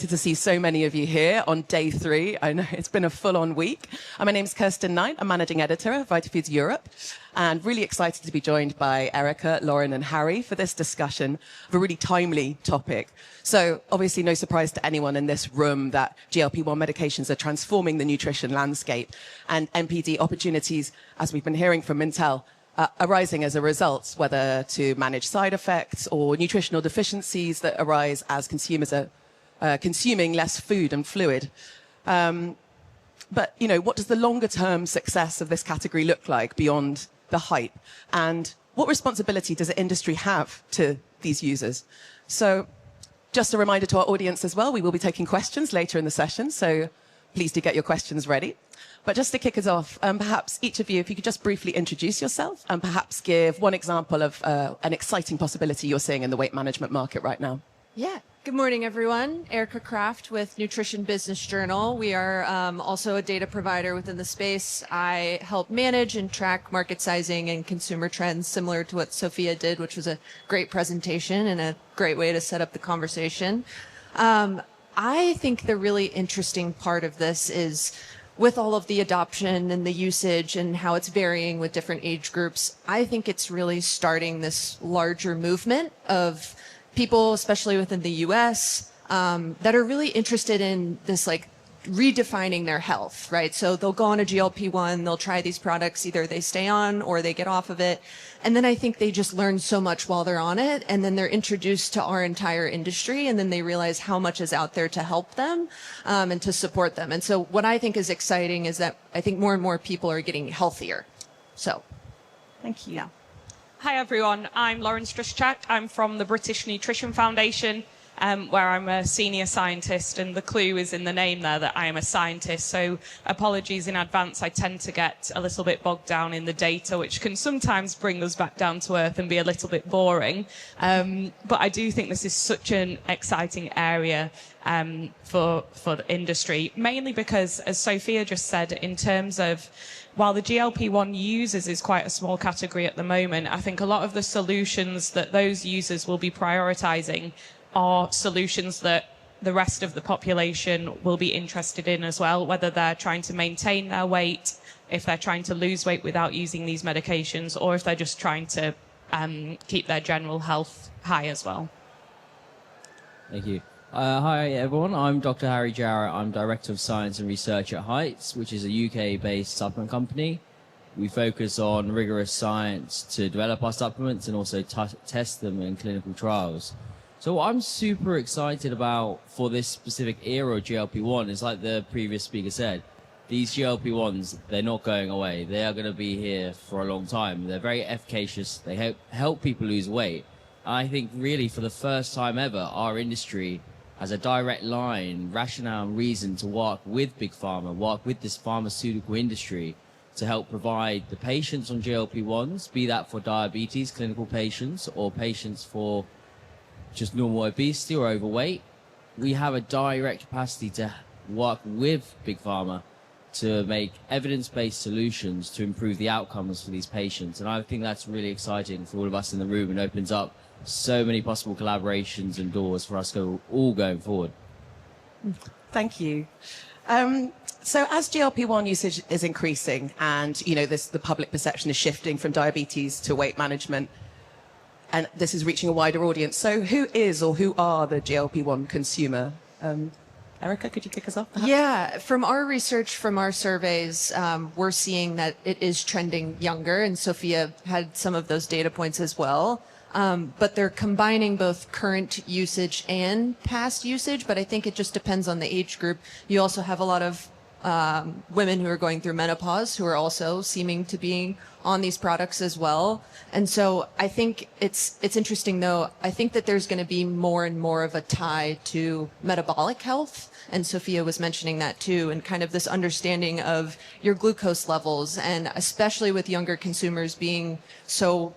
To see so many of you here on day 3. I know it's been a full-on week. My name's Kirsten Knight. I'm managing editor of VitaFoods Europe, and really excited to be joined by Erica, Lauren, and Harry for this discussion of a really timely topic. So obviously no surprise to anyone in this room that GLP-1 medications are transforming the nutrition landscape, and NPD opportunities, as we've been hearing from Mintel, arising as a result, whether to manage side effects or nutritional deficiencies that arise as consumers are consuming less food and fluid. But, you know, what does the longer term success of this category look like beyond the hype? And what responsibility does the industry have to these users? So just a reminder to our audience as well, we will be taking questions later in the session, so please do get your questions ready. But just to kick us off, perhaps each of you, if you could just briefly introduce yourself and perhaps give one example of an exciting possibility you're seeing in the weight management market right now. Yeah. Good morning, everyone. Erica Kraft with Nutrition Business Journal. We are also a data provider within the space. I help manage and track market sizing and consumer trends, similar to what Sophia did, which was a great presentation and a great way to set up the conversation. I think the really interesting part of this is with all of the adoption and the usage and how it's varying with different age groups, I think it's really starting this larger movement of people, especially within the US, that are really interested in this, like, redefining their health, right? So they'll go on a GLP-1, they'll try these products, either they stay on or they get off of it. And then I think they just learn so much while they're on it. And then they're introduced to our entire industry. And then they realize how much is out there to help them and to support them. And so what I think is exciting is that I think more and more people are getting healthier. So thank you. Yeah. Hi everyone, I'm Lauren Struschak. I'm from the British Nutrition Foundation, where I'm a senior scientist, and the clue is in the name there that I am a scientist, so apologies in advance. I tend to get a little bit bogged down in the data, which can sometimes bring us back down to earth and be a little bit boring. But I do think this is such an exciting area for the industry, mainly because, as Sophia just said, in terms of while the GLP-1 users is quite a small category at the moment, I think a lot of the solutions that those users will be prioritizing are solutions that the rest of the population will be interested in as well, whether they're trying to maintain their weight, if they're trying to lose weight without using these medications, or if they're just trying to keep their general health high as well. Thank you. Hi everyone, I'm Dr. Harry Jarrett. I'm Director of Science and Research at Heights, which is a UK-based supplement company. We focus on rigorous science to develop our supplements and also test them in clinical trials. So what I'm super excited about for this specific era of GLP-1 is, like the previous speaker said, these GLP-1s, they're not going away. They are going to be here for a long time. They're very efficacious. They help people lose weight. I think really for the first time ever, our industry has a direct line, rationale and reason to work with Big Pharma, work with this pharmaceutical industry to help provide the patients on GLP-1s, be that for diabetes, clinical patients, or patients for just normal obesity or overweight. We have a direct capacity to work with Big Pharma to make evidence-based solutions to improve the outcomes for these patients. And I think that's really exciting for all of us in the room and opens up so many possible collaborations and doors for us all going forward. Thank you. So as GLP-1 usage is increasing and, you know, the public perception is shifting from diabetes to weight management, and this is reaching a wider audience, so who is or who are the GLP-1 consumer? Erica, could you kick us off, perhaps? Yeah, from our research, from our surveys, we're seeing that it is trending younger, and Sophia had some of those data points as well. But they're combining both current usage and past usage, but I think it just depends on the age group. You also have a lot of women who are going through menopause who are also seeming to be on these products as well. And so I think it's interesting, though. I think that there's going to be more and more of a tie to metabolic health. And Sophia was mentioning that too, and kind of this understanding of your glucose levels, and especially with younger consumers being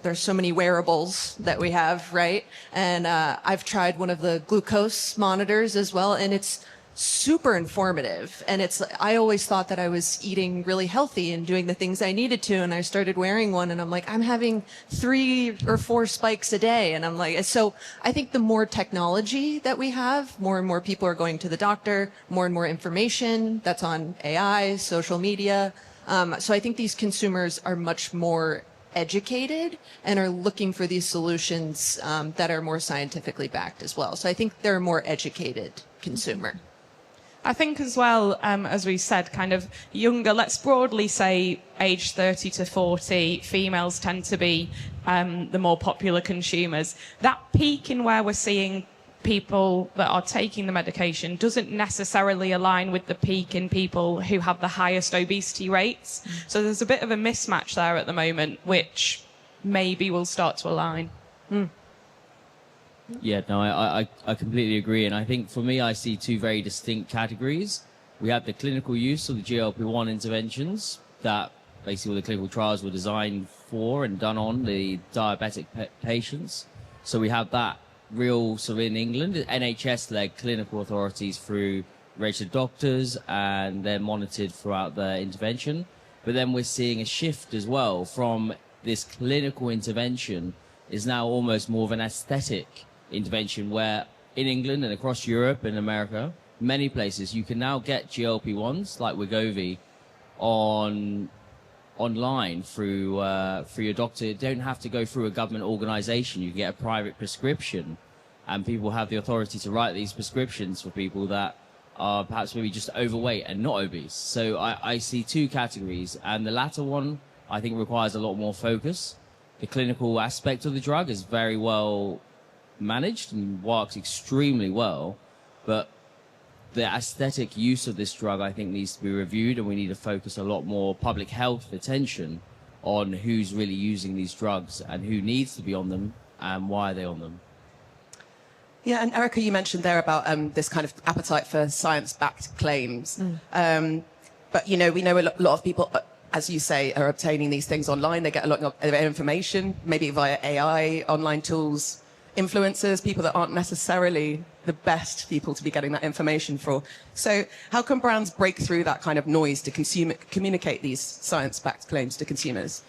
there's so many wearables that we have, right? And I've tried one of the glucose monitors as well, and it's super informative. And I always thought that I was eating really healthy and doing the things I needed to. And I started wearing one and I'm like, I'm having 3 or 4 spikes a day. And I'm like, so I think the more technology that we have, more and more people are going to the doctor, more and more information that's on AI, social media. So I think these consumers are much more educated and are looking for these solutions that are more scientifically backed as well. So I think they're a more educated consumer. I think as well, as we said, kind of younger, let's broadly say age 30 to 40, females tend to be the more popular consumers. That peak in where we're seeing people that are taking the medication doesn't necessarily align with the peak in people who have the highest obesity rates. So there's a bit of a mismatch there at the moment, which maybe will start to align. Yeah, no, I completely agree. And I think for me, I see 2 very distinct categories. We have the clinical use of the GLP-1 interventions that basically all the clinical trials were designed for and done on the diabetic patients. So we have that real, so in England, NHS-led clinical authorities through registered doctors, and they're monitored throughout the intervention. But then we're seeing a shift as well from this clinical intervention is now almost more of an aesthetic intervention, where in England and across Europe and America, many places, you can now get GLP-1s like Wegovy online through your doctor. You don't have to go through a government organization. You can get a private prescription, and people have the authority to write these prescriptions for people that are perhaps maybe just overweight and not obese. So I see 2 categories, and the latter one I think requires a lot more focus. The clinical aspect of the drug is very well managed and works extremely well, but the aesthetic use of this drug, I think, needs to be reviewed, and we need to focus a lot more public health attention on who's really using these drugs and who needs to be on them and why are they on them. Yeah, and Erica, you mentioned there about this kind of appetite for science-backed claims. But, you know, we know a lot of people, as you say, are obtaining these things online. They get a lot of information, maybe via AI, online tools, influencers, people that aren't necessarily the best people to be getting that information for. So how can brands break through that kind of noise to communicate these science-backed claims to consumers?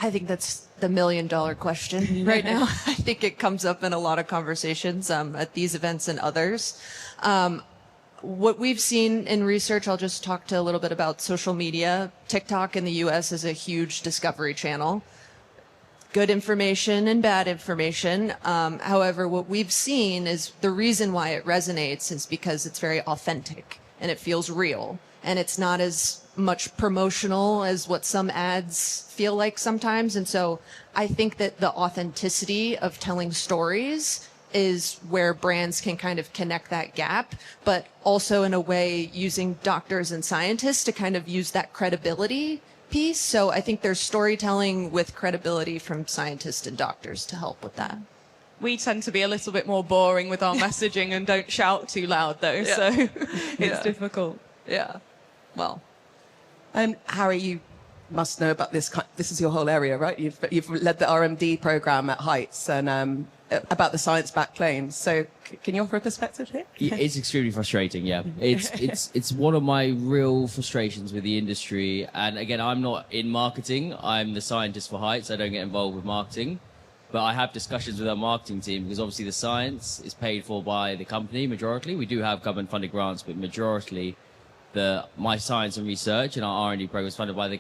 I think that's the $1 million question right now. I think it comes up in a lot of conversations at these events and others. What we've seen in research, I'll just talk to a little bit about social media. TikTok in the US is a huge discovery channel. Good information and bad information. However, what we've seen is the reason why it resonates is because it's very authentic and it feels real. And it's not as much promotional as what some ads feel like sometimes. And so I think that the authenticity of telling stories is where brands can kind of connect that gap, but also in a way using doctors and scientists to kind of use that credibility piece. So I think there's storytelling with credibility from scientists and doctors to help with that. We tend to be a little bit more boring with our messaging and don't shout too loud, though, so it's difficult. Yeah. Well. And Harry, you must know about this. This is your whole area, right? You've led the RMD program at Heights and about the science-backed claims. So can you offer a perspective here? It's extremely frustrating, yeah. It's one of my real frustrations with the industry. And again, I'm not in marketing. I'm the scientist for Heights. I don't get involved with marketing. But I have discussions with our marketing team because obviously the science is paid for by the company majority. We do have government-funded grants, but majority my science and research and our R&D program is funded by the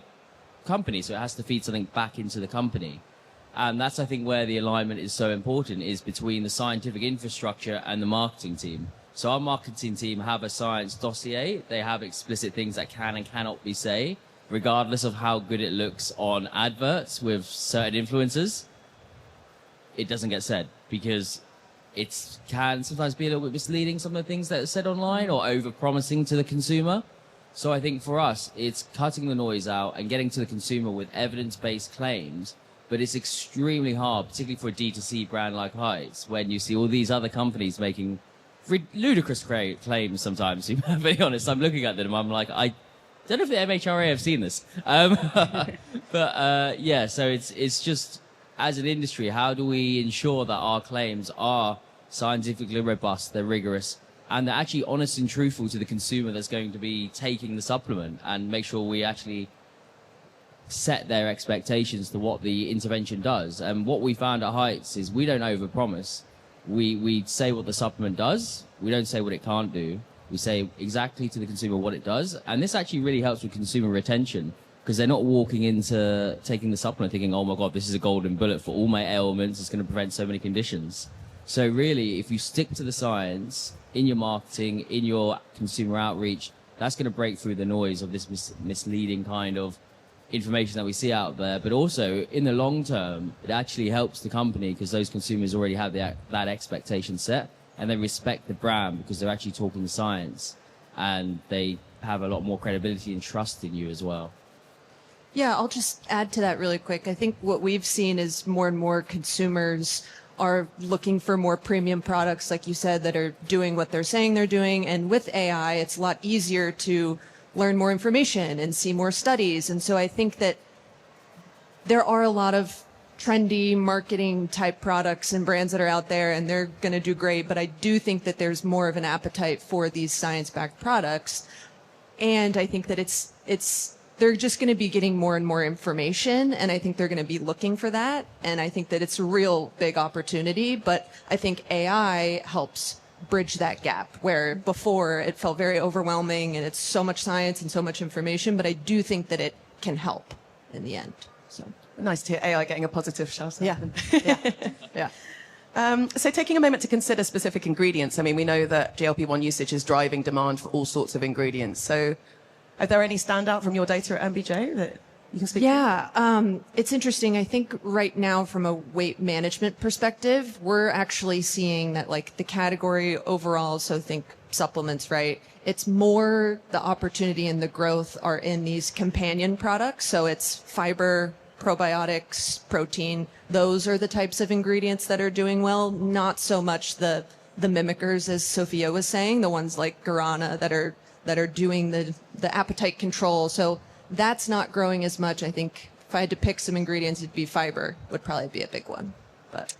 company. So it has to feed something back into the company. And that's, I think, where the alignment is so important, is between the scientific infrastructure and the marketing team. So our marketing team have a science dossier. They have explicit things that can and cannot be said, regardless of how good it looks on adverts with certain influencers. It doesn't get said because it can sometimes be a little bit misleading, some of the things that are said online, or over-promising to the consumer. So I think for us, it's cutting the noise out and getting to the consumer with evidence-based claims. But it's extremely hard, particularly for a D2C brand like Heights, when you see all these other companies making ludicrous claims sometimes. To be very honest, I'm looking at them and I'm like, I don't know if the MHRA have seen this. But yeah, so it's just, as an industry, how do we ensure that our claims are scientifically robust, they're rigorous, and they're actually honest and truthful to the consumer that's going to be taking the supplement, and make sure we actually set their expectations to what the intervention does. And what we found at Heights is we don't overpromise. We say what the supplement does. We don't say what it can't do. We say exactly to the consumer what it does. And this actually really helps with consumer retention, because they're not walking into taking the supplement thinking, oh my God, this is a golden bullet for all my ailments. It's going to prevent so many conditions. So really, if you stick to the science in your marketing, in your consumer outreach, that's going to break through the noise of this misleading kind of information that we see out there. But also, in the long term, it actually helps the company because those consumers already have that expectation set, and they respect the brand because they're actually talking science, and they have a lot more credibility and trust in you as well. Yeah, I'll just add to that really quick. I think what we've seen is more and more consumers are looking for more premium products, like you said, that are doing what they're saying they're doing. And with AI, it's a lot easier to learn more information and see more studies. And so I think that there are a lot of trendy marketing type products and brands that are out there, and they're going to do great. But I do think that there's more of an appetite for these science-backed products. And I think that they're just going to be getting more and more information, and I think they're going to be looking for that. And I think that it's a real big opportunity, but I think AI helps bridge that gap, where before it felt very overwhelming and it's so much science and so much information, but I do think that it can help in the end. So nice to hear AI getting a positive shout out. Yeah. So taking a moment to consider specific ingredients, I mean, we know that GLP-1 usage is driving demand for all sorts of ingredients. So are there any standout from your data at MBJ that you can speak to? Yeah, it's interesting. I think right now from a weight management perspective, we're actually seeing that like the category overall, so think supplements, right? It's more the opportunity and the growth are in these companion products. So it's fiber, probiotics, protein. Those are the types of ingredients that are doing well, not so much the mimickers, as Sophia was saying, the ones like guarana that are doing the appetite control. So that's not growing as much. I think if I had to pick some ingredients, it'd be fiber would probably be a big one. But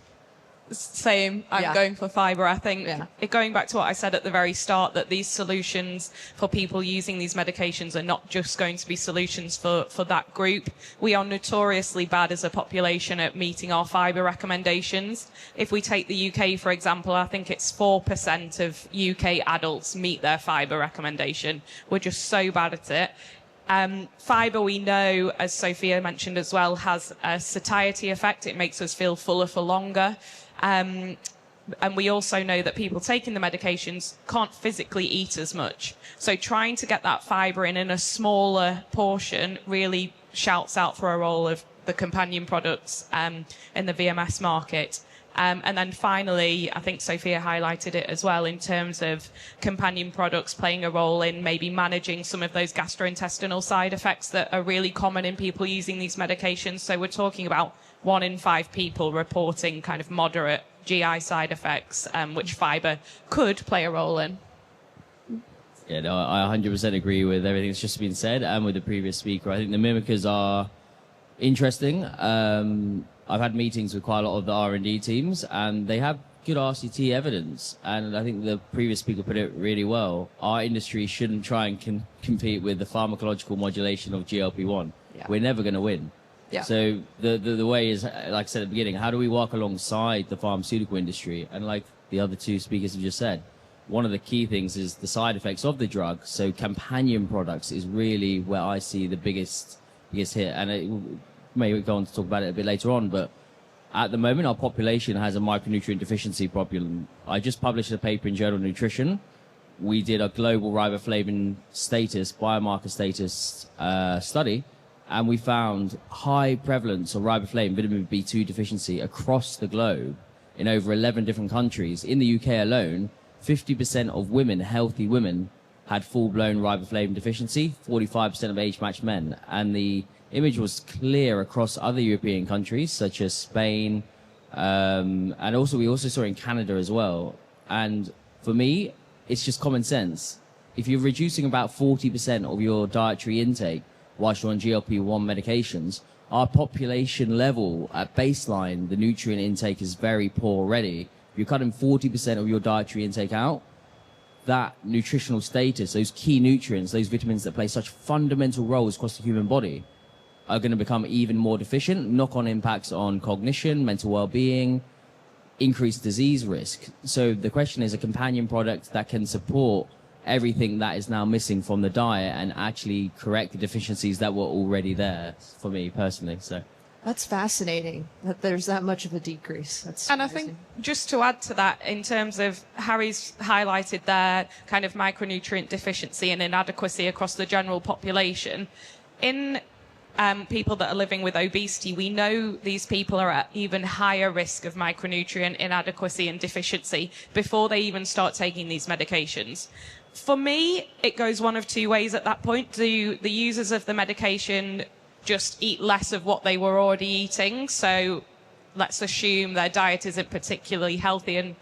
same, I'm going for fiber. I think going back to what I said at the very start, that these solutions for people using these medications are not just going to be solutions for that group. We are notoriously bad as a population at meeting our fiber recommendations. If we take the UK, for example, I think it's 4% of UK adults meet their fiber recommendation. We're just so bad at it. Fiber, we know, as Sophia mentioned as well, has a satiety effect. It makes us feel fuller for longer. And we also know that people taking the medications can't physically eat as much. So trying to get that fiber in a smaller portion really shouts out for a role of the companion products in the VMS market. And then finally, I think Sophia highlighted it as well in terms of companion products playing a role in maybe managing some of those gastrointestinal side effects that are really common in people using these medications. So we're talking about 1 in 5 people reporting kind of moderate GI side effects, which fiber could play a role in. Yeah, no, I 100% agree with everything that's just been said, and with the previous speaker. I think the mimickers are interesting. I've had meetings with quite a lot of the R&D teams, and they have good RCT evidence. And I think the previous speaker put it really well. Our industry shouldn't try and compete with the pharmacological modulation of GLP-1. Yeah. We're never going to win. Yeah. So the way is, like I said at the beginning, how do we work alongside the pharmaceutical industry? And like the other two speakers have just said, one of the key things is the side effects of the drug. So companion products is really where I see the biggest hit. And it may go on to talk about it a bit later on, but at the moment our population has a micronutrient deficiency problem. I just published a paper in Journal of Nutrition. We did a global riboflavin status, biomarker status study, and we found high prevalence of riboflavin, vitamin B2 deficiency across the globe in over 11 different countries. In the UK alone, 50% of women, healthy women, had full-blown riboflavin deficiency, 45% of age-matched men. And the image was clear across other European countries, such as Spain, and also we also saw in Canada as well. And for me, it's just common sense. If you're reducing about 40% of your dietary intake whilst you're on GLP-1 medications, our population level at baseline, the nutrient intake is very poor already. If you're cutting 40% of your dietary intake out, that nutritional status, those key nutrients, those vitamins that play such fundamental roles across the human body, are going to become even more deficient, knock-on impacts on cognition, mental well-being, increased disease risk. So the question is a companion product that can support everything that is now missing from the diet and actually correct the deficiencies that were already there, for me personally. So That's fascinating that there's that much of a decrease. That's And I amazing. think just to add to that, in terms of Harry's highlighted their kind of micronutrient deficiency and inadequacy across the general population, in people that are living with obesity, we know these people are at even higher risk of micronutrient inadequacy and deficiency before they even start taking these medications. For me, it goes one of two ways at that point. Do the users of the medication just eat less of what they were already eating? So let's assume their diet isn't particularly healthy and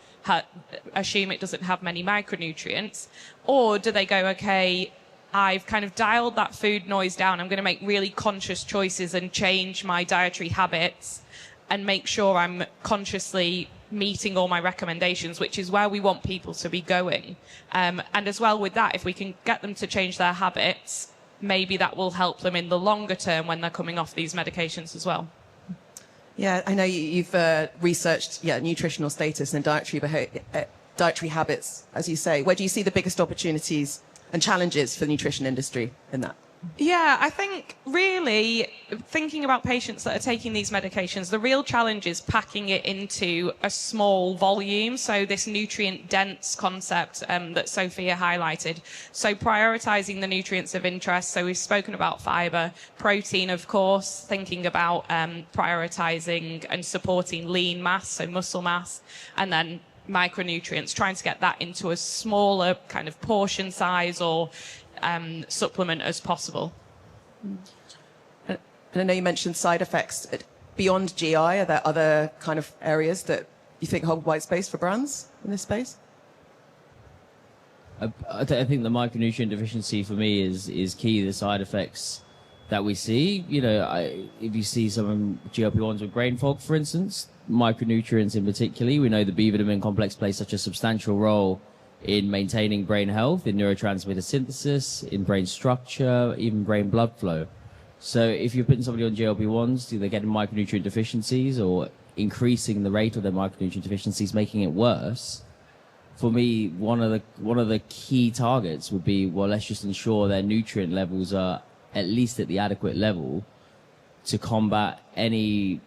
assume it doesn't have many micronutrients. Or do they go, okay, I've kind of dialed that food noise down. I'm going to make really conscious choices and change my dietary habits and make sure I'm consciously meeting all my recommendations, which is where we want people to be going. And as well with that, if we can get them to change their habits, maybe that will help them in the longer term when they're coming off these medications as well. Yeah, I know you've researched nutritional status and dietary habits, as you say. Where do you see the biggest opportunities and challenges for the nutrition industry in that? Yeah, I think really thinking about patients that are taking these medications, the real challenge is packing it into a small volume. So this nutrient dense concept that Sophia highlighted. So prioritizing the nutrients of interest. So we've spoken about fiber, protein, of course, thinking about prioritizing and supporting lean mass, so muscle mass, and then micronutrients, trying to get that into a smaller kind of portion size or supplement as possible. And I know you mentioned side effects. Beyond GI, are there other kind of areas that you think hold white space for brands in this space? I think the micronutrient deficiency for me is key. The side effects that we see, if you see some GLP-1s with brain fog, for instance, micronutrients in particular, we know the B vitamin complex plays such a substantial role in maintaining brain health, in neurotransmitter synthesis, in brain structure, even brain blood flow. So if you're putting somebody on GLP-1s, they're getting micronutrient deficiencies or increasing the rate of their micronutrient deficiencies, making it worse. For me, one of the key targets would be, well, let's just ensure their nutrient levels are at least at the adequate level to combat any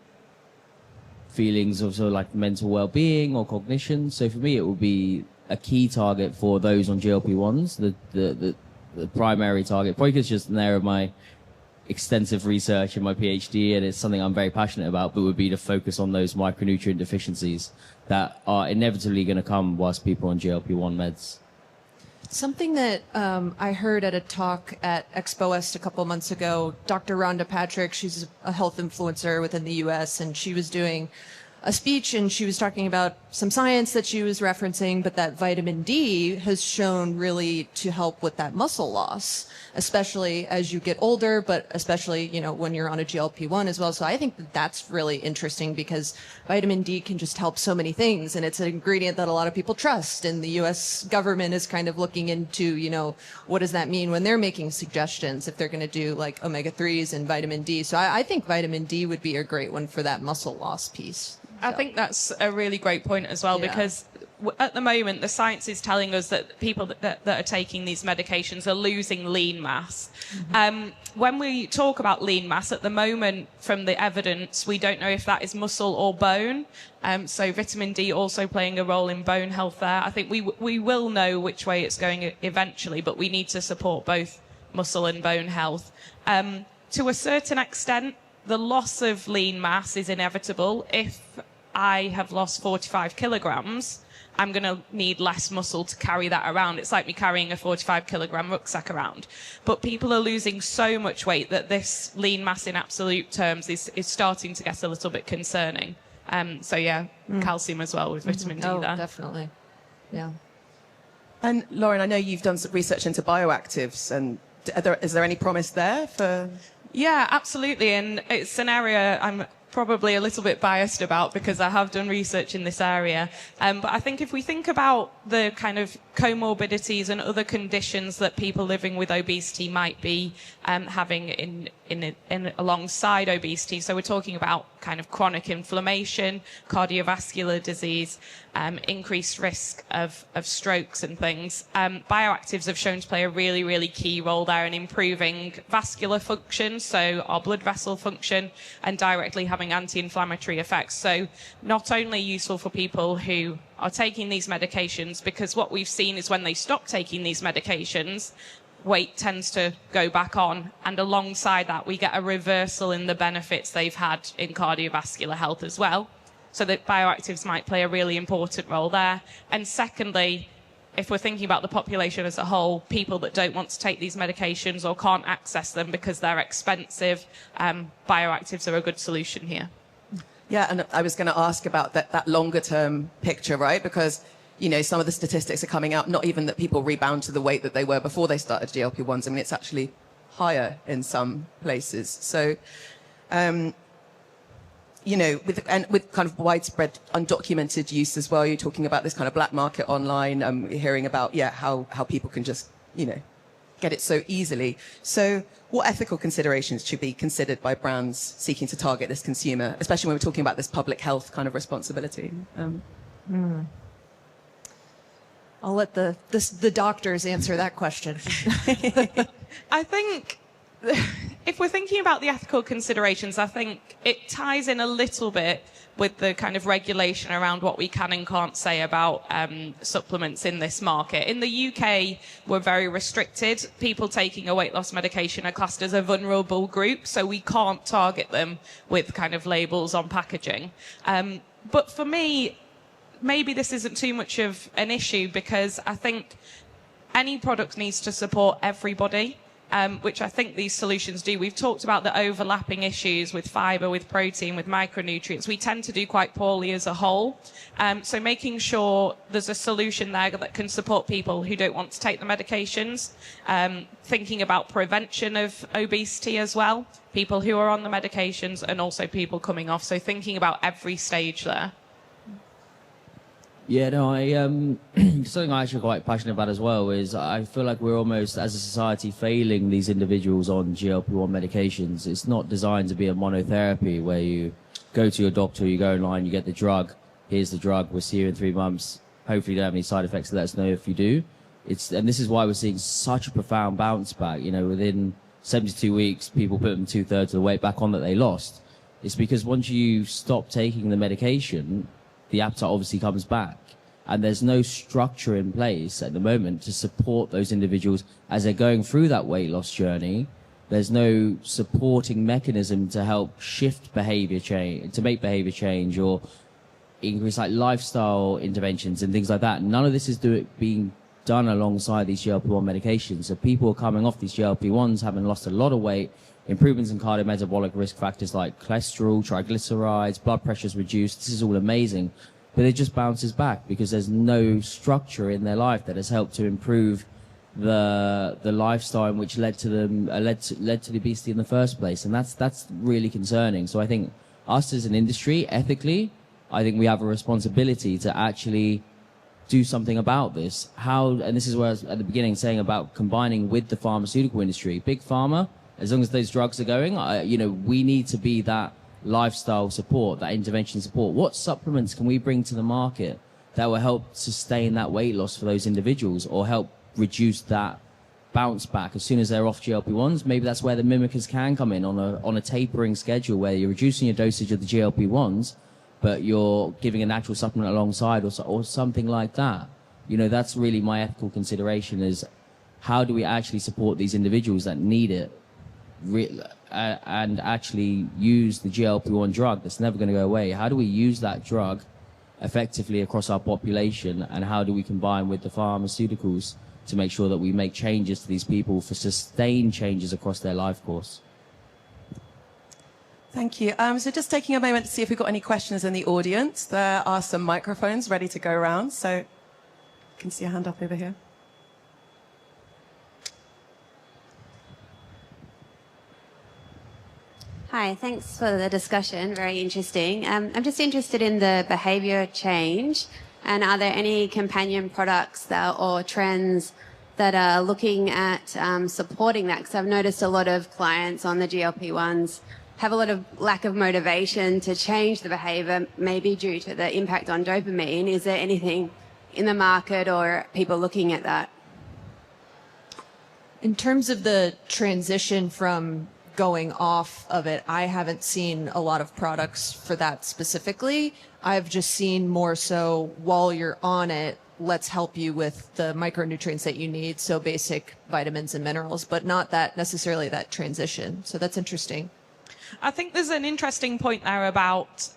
feelings of sort of like mental well-being or cognition. So for me, it would be a key target for those on GLP-1s, the primary target, probably because it's just an area of my extensive research in my PhD, and it's something I'm very passionate about, but would be to focus on those micronutrient deficiencies that are inevitably going to come whilst people are on GLP-1 meds. Something that I heard at a talk at Expo West a couple months ago, Dr. Rhonda Patrick, she's a health influencer within the US, and she was doing a speech and she was talking about some science that she was referencing, but that vitamin D has shown really to help with that muscle loss, especially as you get older, but especially, when you're on a GLP-1 as well. So I think that that's really interesting because vitamin D can just help so many things. And it's an ingredient that a lot of people trust. And the US government is kind of looking into, what does that mean when they're making suggestions if they're going to do like omega-3s and vitamin D. So I think vitamin D would be a great one for that muscle loss piece. I think that's a really great point as well, Yeah. because at the moment, the science is telling us that people that are taking these medications are losing lean mass. Mm-hmm. When we talk about lean mass, at the moment, from the evidence, we don't know if that is muscle or bone. So vitamin D also playing a role in bone health there. I think we will know which way it's going eventually, but we need to support both muscle and bone health. To a certain extent, the loss of lean mass is inevitable. If I have lost 45 kilograms, I'm going to need less muscle to carry that around. It's like me carrying a 45 kilogram rucksack around. But people are losing so much weight that this lean mass in absolute terms is starting to get a little bit concerning. Calcium as well with vitamin D Oh, there. definitely. Yeah. And Lauren, I know you've done some research into bioactives, and is there any promise there for? Yeah, absolutely. And it's an area I'm probably a little bit biased about because I have done research in this area. But I think if we think about the kind of comorbidities and other conditions that people living with obesity might be having in alongside obesity, so we're talking about kind of chronic inflammation, cardiovascular disease, increased risk of strokes and things. Bioactives have shown to play a really, really key role there in improving vascular function, so our blood vessel function, and directly having anti-inflammatory effects. So not only useful for people who are taking these medications, because what we've seen is when they stop taking these medications, weight tends to go back on, and alongside that we get a reversal in the benefits they've had in cardiovascular health as well. So that bioactives might play a really important role there. And secondly, if we're thinking about the population as a whole, people that don't want to take these medications or can't access them because they're expensive, bioactives are a good solution here. Yeah, and I was going to ask about that longer term picture, right? Because, you know, some of the statistics are coming out, not even that people rebound to the weight that they were before they started GLP-1s. I mean, it's actually higher in some places. So, you know, with kind of widespread undocumented use as well, you're talking about this kind of black market online. You're hearing about, how people can just, get it so easily. So what ethical considerations should be considered by brands seeking to target this consumer, especially when we're talking about this public health kind of responsibility? I'll let the doctors answer that question. I think if we're thinking about the ethical considerations, I think it ties in a little bit with the kind of regulation around what we can and can't say about supplements in this market. In the UK, we're very restricted. People taking a weight loss medication are classed as a vulnerable group, so we can't target them with kind of labels on packaging. But for me, maybe this isn't too much of an issue, because I think any product needs to support everybody. Which I think these solutions do. We've talked about the overlapping issues with fibre, with protein, with micronutrients. We tend to do quite poorly as a whole. So making sure there's a solution there that can support people who don't want to take the medications. Thinking about prevention of obesity as well. People who are on the medications and also people coming off. So thinking about every stage there. Yeah, no, something I'm actually quite passionate about as well is I feel like we're almost, as a society, failing these individuals on GLP-1 medications. It's not designed to be a monotherapy where you go to your doctor, you go online, you get the drug, here's the drug, we'll see you in 3 months. Hopefully you don't have any side effects, let us know if you do. And this is why we're seeing such a profound bounce back. Within 72 weeks, people put them 2/3 of the weight back on that they lost. It's because once you stop taking the medication, the appetite obviously comes back. And there's no structure in place at the moment to support those individuals as they're going through that weight loss journey. There's no supporting mechanism to help shift behavior change, to make behavior change, or increase like lifestyle interventions and things like that. None of this is being done alongside these GLP-1 medications. So people are coming off these GLP-1s, having lost a lot of weight, improvements in cardiometabolic risk factors like cholesterol, triglycerides, blood pressure's reduced. This is all amazing. But it just bounces back because there's no structure in their life that has helped to improve the lifestyle in which led to them led to the obesity in the first place, and that's really concerning. So I think us as an industry, ethically, I think we have a responsibility to actually do something about this. And this is where I was at the beginning saying about combining with the pharmaceutical industry. Big pharma, as long as those drugs are going, we need to be that lifestyle support, that intervention support. What supplements can we bring to the market that will help sustain that weight loss for those individuals, or help reduce that bounce back as soon as they're off GLP-1s? Maybe that's where the mimickers can come in on a tapering schedule, where you're reducing your dosage of the GLP-1s, but you're giving a natural supplement alongside, or something like that. That's really my ethical consideration, is how do we actually support these individuals that need it, and actually use the GLP-1 drug that's never going to go away? How do we use that drug effectively across our population, and how do we combine with the pharmaceuticals to make sure that we make changes to these people for sustained changes across their life course? Thank you. So just taking a moment to see if we've got any questions in the audience. There are some microphones ready to go around, so you can see a hand up over here. Hi, thanks for the discussion. Very interesting. I'm just interested in the behavior change. And are there any companion products or trends that are looking at supporting that? Because I've noticed a lot of clients on the GLP-1s have a lot of lack of motivation to change the behavior, maybe due to the impact on dopamine. Is there anything in the market or people looking at that? In terms of the transition from going off of it, I haven't seen a lot of products for that specifically. I've just seen more so while you're on it, let's help you with the micronutrients that you need, so basic vitamins and minerals, but not that necessarily that transition. So that's interesting. I think there's an interesting point there about,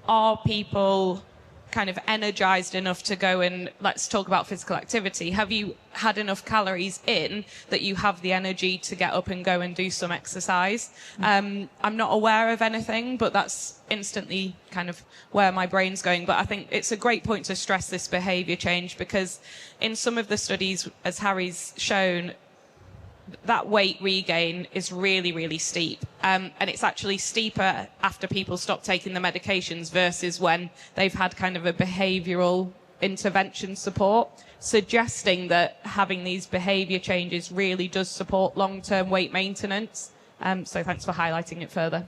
are people kind of energized enough to go and, let's talk about physical activity. Have you had enough calories in that you have the energy to get up and go and do some exercise? I'm not aware of anything, but that's instantly kind of where my brain's going. But I think it's a great point to stress this behavior change, because in some of the studies, as Harry's shown, that weight regain is really, really steep. And it's actually steeper after people stop taking the medications versus when they've had kind of a behavioural intervention support, suggesting that having these behaviour changes really does support long-term weight maintenance. So thanks for highlighting it further.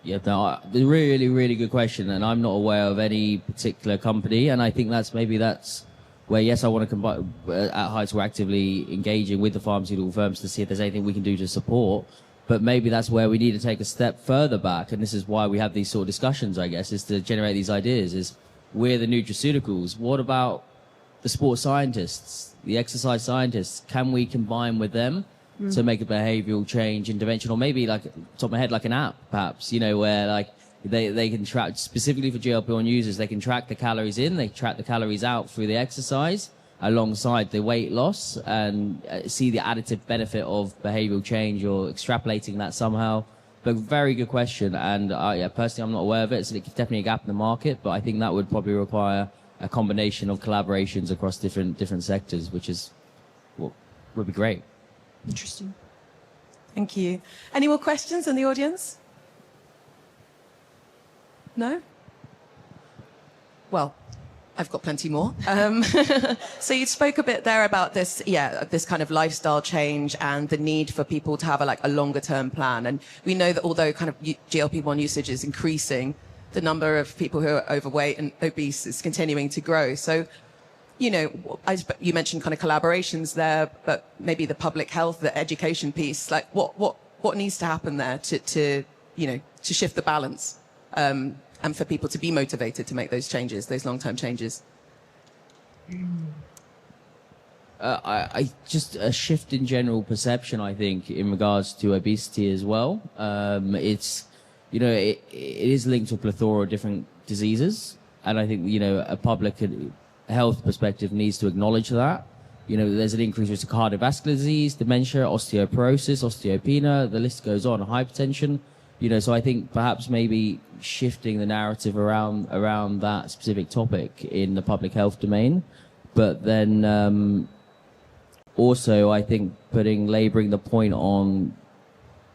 Yeah, no, really, really good question. And I'm not aware of any particular company. And I think that's where, yes, I want to combine, at Heights, we're actively engaging with the pharmaceutical firms to see if there's anything we can do to support. But maybe that's where we need to take a step further back. And this is why we have these sort of discussions, I guess, is to generate these ideas. Is we're the nutraceuticals. What about the sports scientists, the exercise scientists? Can we combine with them to make a behavioral change intervention? Or maybe, like, top of my head, like an app, perhaps, where, like, they can track, specifically for GLP-1 users, they can track the calories in, they track the calories out through the exercise alongside the weight loss, and see the additive benefit of behavioral change, or extrapolating that somehow. But very good question. And personally, I'm not aware of it. So it's definitely a gap in the market, but I think that would probably require a combination of collaborations across different sectors, which is what would be great. Interesting. Thank you. Any more questions in the audience? No? Well, I've got plenty more. So you spoke a bit there about this kind of lifestyle change and the need for people to have a longer term plan. And we know that although kind of GLP-1 usage is increasing, the number of people who are overweight and obese is continuing to grow. So, you mentioned kind of collaborations there, but maybe the public health, the education piece, like what needs to happen there to shift the balance? And for people to be motivated to make those changes, those long-term changes? I just a shift in general perception, I think, in regards to obesity as well. It is linked to a plethora of different diseases, and I think a public health perspective needs to acknowledge that. There's an increased risk of cardiovascular disease, dementia, osteoporosis, osteopenia. The list goes on. Hypertension. So I think perhaps maybe shifting the narrative around that specific topic in the public health domain, but then also I think laboring the point on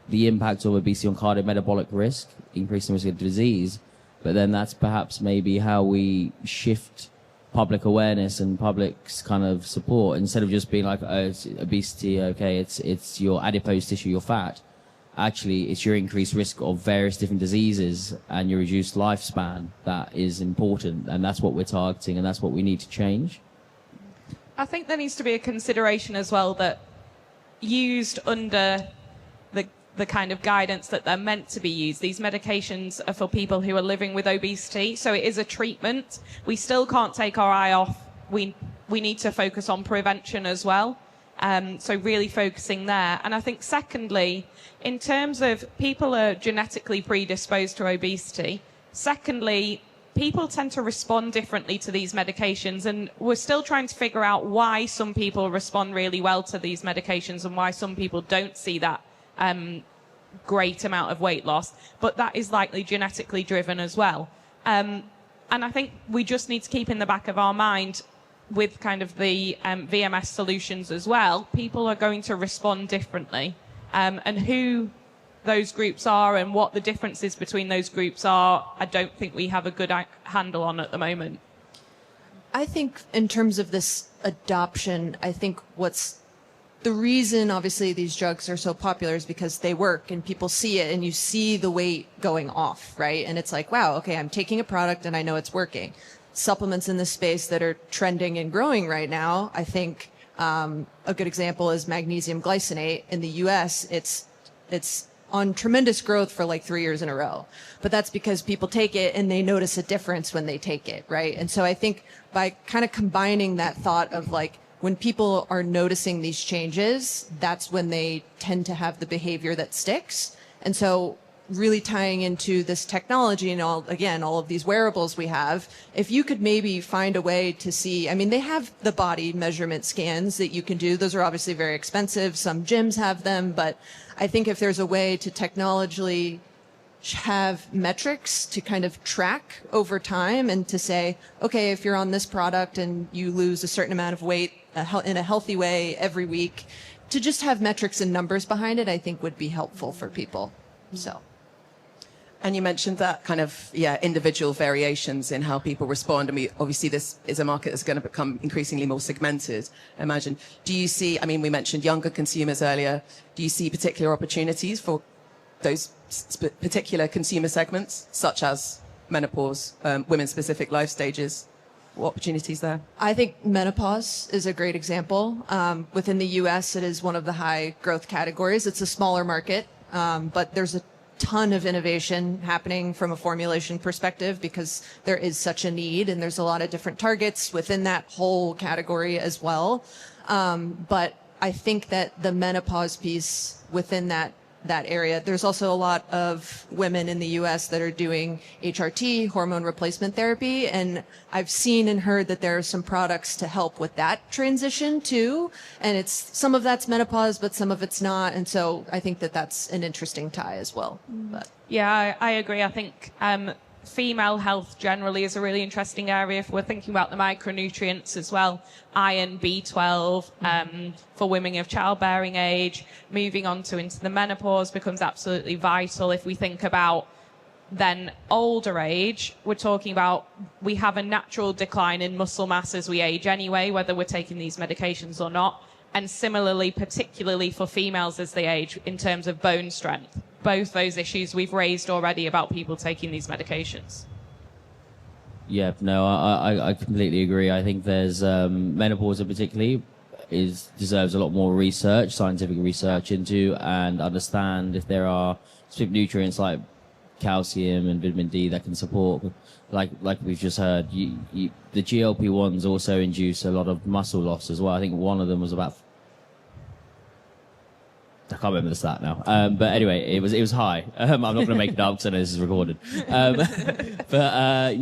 the impact of obesity on cardiometabolic risk, increasing risk of disease, but then that's perhaps maybe how we shift public awareness and public's kind of support, instead of just being like, oh, it's obesity, okay, it's your adipose tissue, your fat. Actually, it's your increased risk of various different diseases and your reduced lifespan that is important, and that's what we're targeting, and that's what we need to change. I think there needs to be a consideration as well that, used under the kind of guidance that they're meant to be used, these medications are for people who are living with obesity, so it is a treatment. We still can't take our eye off. We need to focus on prevention as well. So really focusing there. And I think secondly, in terms of people are genetically predisposed to obesity, secondly, people tend to respond differently to these medications, and we're still trying to figure out why some people respond really well to these medications and why some people don't see that great amount of weight loss, but that is likely genetically driven as well. And I think we just need to keep in the back of our mind, with kind of the VMS solutions as well, people are going to respond differently. And who those groups are and what the differences between those groups are, I don't think we have a good handle on at the moment. I think in terms of this adoption, I think what's the reason obviously these drugs are so popular is because they work and people see it and you see the weight going off, right? And it's like, wow, okay, I'm taking a product and I know it's working. Supplements in this space that are trending and growing right now, I think a good example is magnesium glycinate. In the US, it's on tremendous growth for like 3 years in a row. But that's because people take it and they notice a difference when they take it, right? And so I think by kind of combining that thought of like, when people are noticing these changes, that's when they tend to have the behavior that sticks. And so really tying into this technology and all of these wearables we have, if you could maybe find a way to see, I mean, they have the body measurement scans that you can do. Those are obviously very expensive. Some gyms have them, but I think if there's a way to technologically have metrics to kind of track over time and to say, okay, if you're on this product and you lose a certain amount of weight in a healthy way every week, to just have metrics and numbers behind it, I think would be helpful for people. So. And you mentioned that kind of, individual variations in how people respond. I mean, obviously this is a market that's going to become increasingly more segmented, I imagine. Do you see, I mean, we mentioned younger consumers earlier. Do you see particular opportunities for those particular consumer segments, such as menopause, women-specific life stages? What opportunities there? I think menopause is a great example. Within the U.S., it is one of the high growth categories. It's a smaller market, but there's a ton of innovation happening from a formulation perspective because there is such a need and there's a lot of different targets within that whole category as well. But I think that the menopause piece within that area, there's also a lot of women in the US that are doing HRT, hormone replacement therapy. And I've seen and heard that there are some products to help with that transition too. And it's, some of that's menopause, but some of it's not. And so I think that that's an interesting tie as well. But. Yeah, I agree. I think female health generally is a really interesting area if we're thinking about the micronutrients as well. Iron, B12, for women of childbearing age, moving on to into the menopause becomes absolutely vital. If we think about then older age, we're talking about we have a natural decline in muscle mass as we age anyway, whether we're taking these medications or not. And similarly, particularly for females as they age in terms of bone strength. Both those issues we've raised already about people taking these medications. Yeah, no, I completely agree. I think there's menopause particularly deserves a lot more research, scientific research into, and understand if there are specific nutrients like calcium and vitamin D that can support, like we've just heard, the GLP-1s also induce a lot of muscle loss as well. I think one of them was about, I can't remember the stat now. But anyway, it was high. I'm not going to make it up because I know this is recorded. But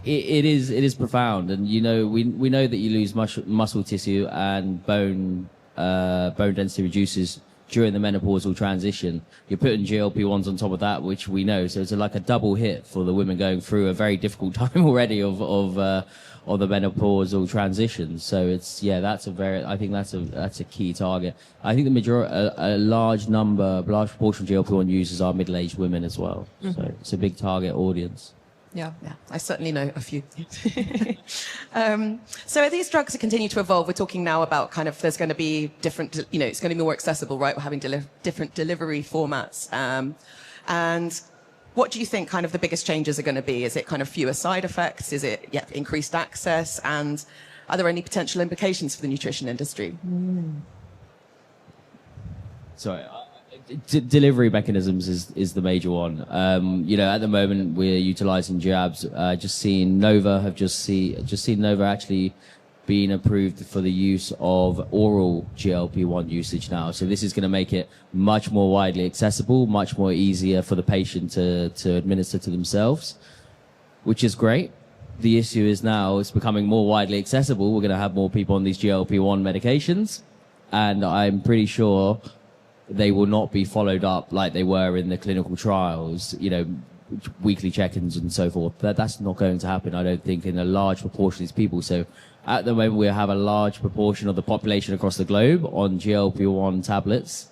it is profound, and we know that you lose muscle tissue and bone density reduces during the menopausal transition. You're putting GLP-1s on top of that, which we know. So it's like a double hit for the women going through a very difficult time already of the menopausal transition. So I think that's a key target. I think a large proportion of GLP-1 users are middle-aged women as well. Mm-hmm. So it's a big target audience. Yeah, I certainly know a few. So these drugs continue to evolve. We're talking now about kind of there's going to be different, it's going to be more accessible, right? We're having different delivery formats. And what do you think kind of the biggest changes are going to be? Is it kind of fewer side effects? Is it increased access? And are there any potential implications for the nutrition industry? Sorry. Delivery mechanisms is the major one. At the moment we're utilizing jabs. Just seen Nova actually being approved for the use of oral GLP-1 usage now. So this is going to make it much more widely accessible, much more easier for the patient to administer to themselves, which is great. The issue is now it's becoming more widely accessible. We're going to have more people on these GLP-1 medications, and I'm pretty sure they will not be followed up like they were in the clinical trials, weekly check-ins and so forth. That's not going to happen, I don't think, in a large proportion of these people. So at the moment, we have a large proportion of the population across the globe on GLP-1 tablets.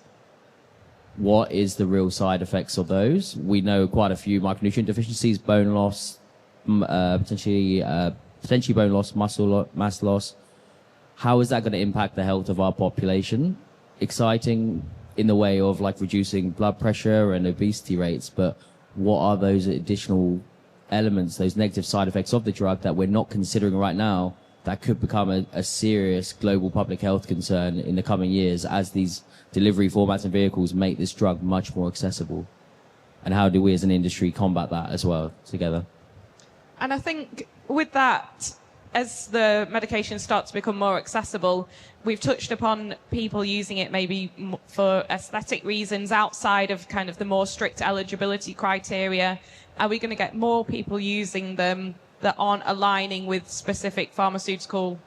what is the real side effects of those. We know quite a few micronutrient deficiencies, bone loss, potentially bone loss, mass loss. How is that going to impact the health of our population? Exciting in the way of like reducing blood pressure and obesity rates, but what are those additional elements, those negative side effects of the drug that we're not considering right now that could become a serious global public health concern in the coming years as these delivery formats and vehicles make this drug much more accessible? And how do we as an industry combat that as well together? And I think with that, as the medication starts to become more accessible, we've touched upon people using it maybe for aesthetic reasons outside of kind of the more strict eligibility criteria. Are we going to get more people using them that aren't aligning with specific pharmaceutical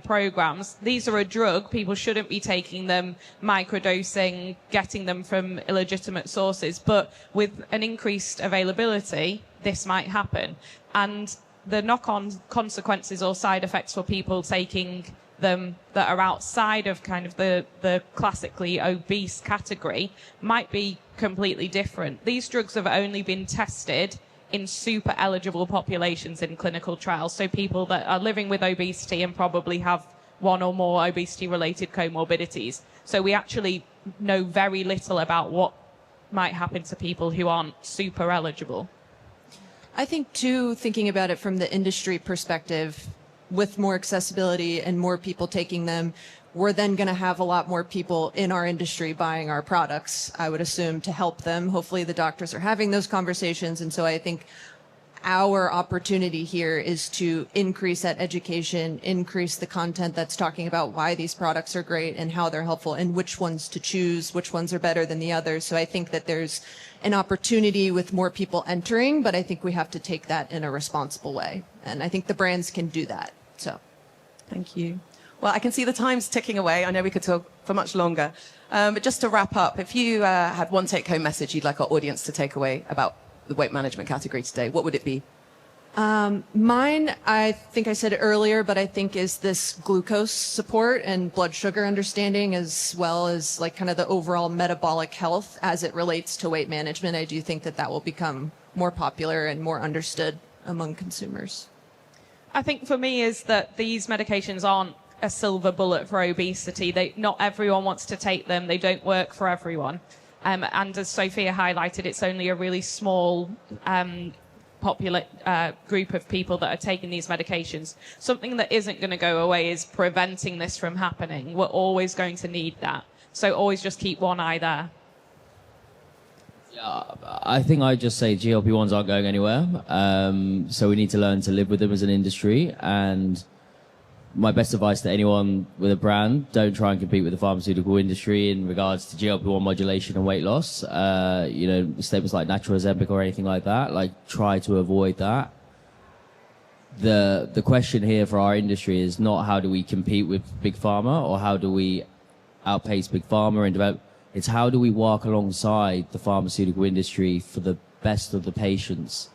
programs? These are a drug. People shouldn't be taking them, microdosing, getting them from illegitimate sources. But with an increased availability, this might happen. And the knock-on consequences or side effects for people taking them that are outside of kind of the classically obese category might be completely different. These drugs have only been tested in super eligible populations in clinical trials, so people that are living with obesity and probably have one or more obesity-related comorbidities. So we actually know very little about what might happen to people who aren't super eligible. I think, too, thinking about it from the industry perspective, with more accessibility and more people taking them, we're then going to have a lot more people in our industry buying our products, I would assume, to help them. Hopefully the doctors are having those conversations. And so I think our opportunity here is to increase that education, increase the content that's talking about why these products are great and how they're helpful and which ones to choose, which ones are better than the others. So I think that there's an opportunity with more people entering, but I think we have to take that in a responsible way. And I think the brands can do that. So thank you. Well, I can see the time's ticking away. I know we could talk for much longer. But just to wrap up, if you had one take-home message you'd like our audience to take away about the weight management category today, what would it be? Mine, I think I said it earlier, but I think is this glucose support and blood sugar understanding, as well as like kind of the overall metabolic health as it relates to weight management. I do think that that will become more popular and more understood among consumers. I think for me is that these medications aren't a silver bullet for obesity. Not everyone wants to take them. They don't work for everyone. And as Sophia highlighted, it's only a really small group of people that are taking these medications. Something that isn't going to go away is preventing this from happening. We're always going to need that. So always just keep one eye there. Yeah, I think I'd just say GLP-1s aren't going anywhere. So we need to learn to live with them as an industry. And my best advice to anyone with a brand, don't try and compete with the pharmaceutical industry in regards to GLP-1 modulation and weight loss. Statements like natural Ozempic or anything like that, like try to avoid that. The question here for our industry is not how do we compete with Big Pharma or how do we outpace Big Pharma and develop. It's how do we walk alongside the pharmaceutical industry for the best of the patients.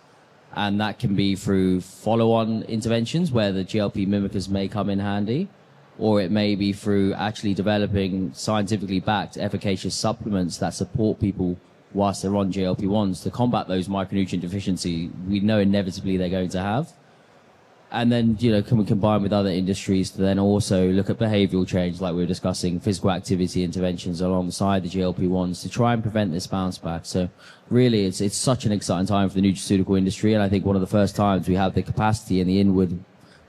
And that can be through follow-on interventions where the GLP mimickers may come in handy, or it may be through actually developing scientifically backed efficacious supplements that support people whilst they're on GLP-1s to combat those micronutrient deficiency we know inevitably they're going to have. And then, can we combine with other industries to then also look at behavioral change, like we were discussing, physical activity interventions alongside the GLP-1s to try and prevent this bounce back. So really, it's such an exciting time for the nutraceutical industry. And I think one of the first times we have the capacity and the inward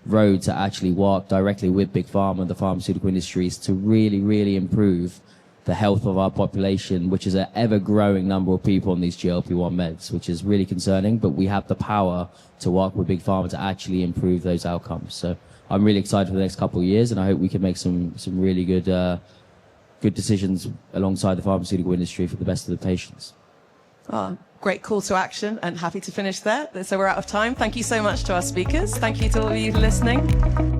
road to actually work directly with Big Pharma and the pharmaceutical industries to really, really improve the health of our population, which is an ever-growing number of people on these GLP-1 meds, which is really concerning, but we have the power to work with Big Pharma to actually improve those outcomes. So I'm really excited for the next couple of years, and I hope we can make some really good decisions alongside the pharmaceutical industry for the best of the patients. Oh, great call to action, and happy to finish there. So we're out of time. Thank you so much to our speakers. Thank you to all of you for listening.